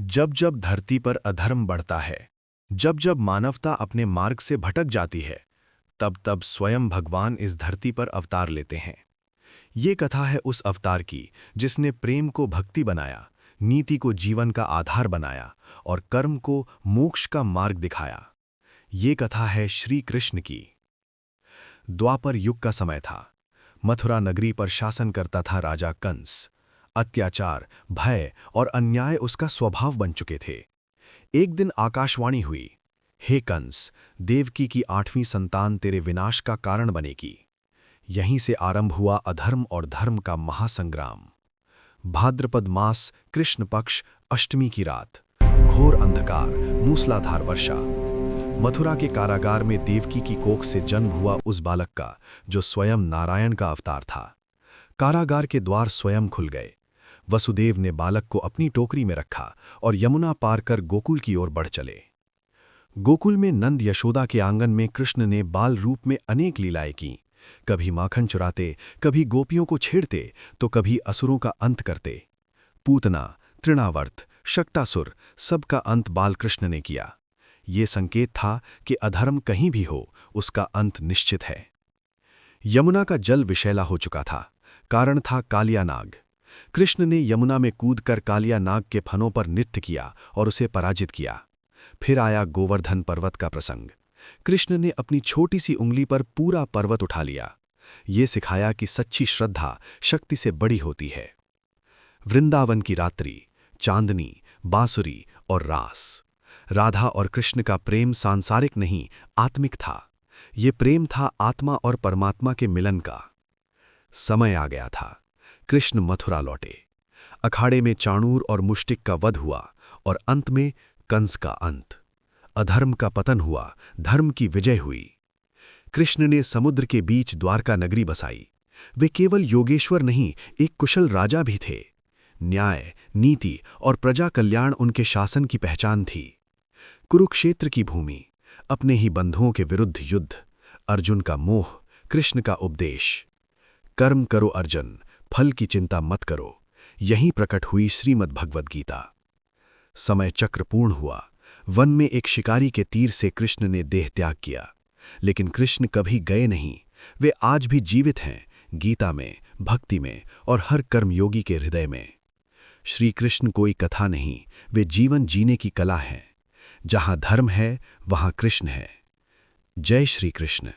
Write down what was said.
जब जब धरती पर अधर्म बढ़ता है, जब जब मानवता अपने मार्ग से भटक जाती है, तब तब स्वयं भगवान इस धरती पर अवतार लेते हैं। ये कथा है उस अवतार की जिसने प्रेम को भक्ति बनाया, नीति को जीवन का आधार बनाया और कर्म को मोक्ष का मार्ग दिखाया। ये कथा है श्री कृष्ण की। द्वापर युग का समय था। मथुरा नगरी पर शासन करता था राजा कंस। अत्याचार, भय और अन्याय उसका स्वभाव बन चुके थे। एक दिन आकाशवाणी हुई, हे कंस, देवकी की 8वीं संतान तेरे विनाश का कारण बनेगी। यहीं से आरंभ हुआ अधर्म और धर्म का महासंग्राम। भाद्रपद मास, कृष्ण पक्ष, अष्टमी की रात, घोर अंधकार, मूसलाधार वर्षा। मथुरा के कारागार में देवकी की कोख से जन्म हुआ उस बालक का, जो स्वयं नारायण का अवतार था। कारागार के द्वार स्वयं खुल गए। वसुदेव ने बालक को अपनी टोकरी में रखा और यमुना पार कर गोकुल की ओर बढ़ चले। गोकुल में नंद यशोदा के आंगन में कृष्ण ने बाल रूप में अनेक लीलाएं की। कभी माखन चुराते, कभी गोपियों को छेड़ते, तो कभी असुरों का अंत करते। पूतना, तृणावर्त, शक्टासुर, सबका अंत बालकृष्ण ने किया। ये संकेत था कि अधर्म कहीं भी हो, उसका अंत निश्चित है। यमुना का जल विषैला हो चुका था। कारण था कालिया नाग। कृष्ण ने यमुना में कूदकर कालिया नाग के फनों पर नृत्य किया और उसे पराजित किया। फिर आया गोवर्धन पर्वत का प्रसंग। कृष्ण ने अपनी छोटी सी उंगली पर पूरा पर्वत उठा लिया। ये सिखाया कि सच्ची श्रद्धा शक्ति से बड़ी होती है। वृंदावन की रात्रि, चांदनी, बांसुरी और रास। राधा और कृष्ण का प्रेम सांसारिक नहीं, आत्मिक था। ये प्रेम था आत्मा और परमात्मा के मिलन का। समय आ गया था। कृष्ण मथुरा लौटे। अखाड़े में चाणूर और मुष्टिक का वध हुआ और अंत में कंस का अंत। अधर्म का पतन हुआ, धर्म की विजय हुई। कृष्ण ने समुद्र के बीच द्वारका नगरी बसाई। वे केवल योगेश्वर नहीं, एक कुशल राजा भी थे। न्याय, नीति और प्रजा कल्याण उनके शासन की पहचान थी। कुरुक्षेत्र की भूमि, अपने ही बंधुओं के विरुद्ध युद्ध, अर्जुन का मोह, कृष्ण का उपदेश। कर्म करो अर्जुन, फल की चिंता मत करो। यहीं प्रकट हुई श्रीमद् भगवद गीता। समय चक्र पूर्ण हुआ। वन में एक शिकारी के तीर से कृष्ण ने देह त्याग किया, लेकिन कृष्ण कभी गए नहीं। वे आज भी जीवित हैं, गीता में, भक्ति में और हर कर्मयोगी के हृदय में। श्री कृष्ण कोई कथा नहीं, वे जीवन जीने की कला हैं। जहां धर्म है, वहां कृष्ण है। जय श्री कृष्ण।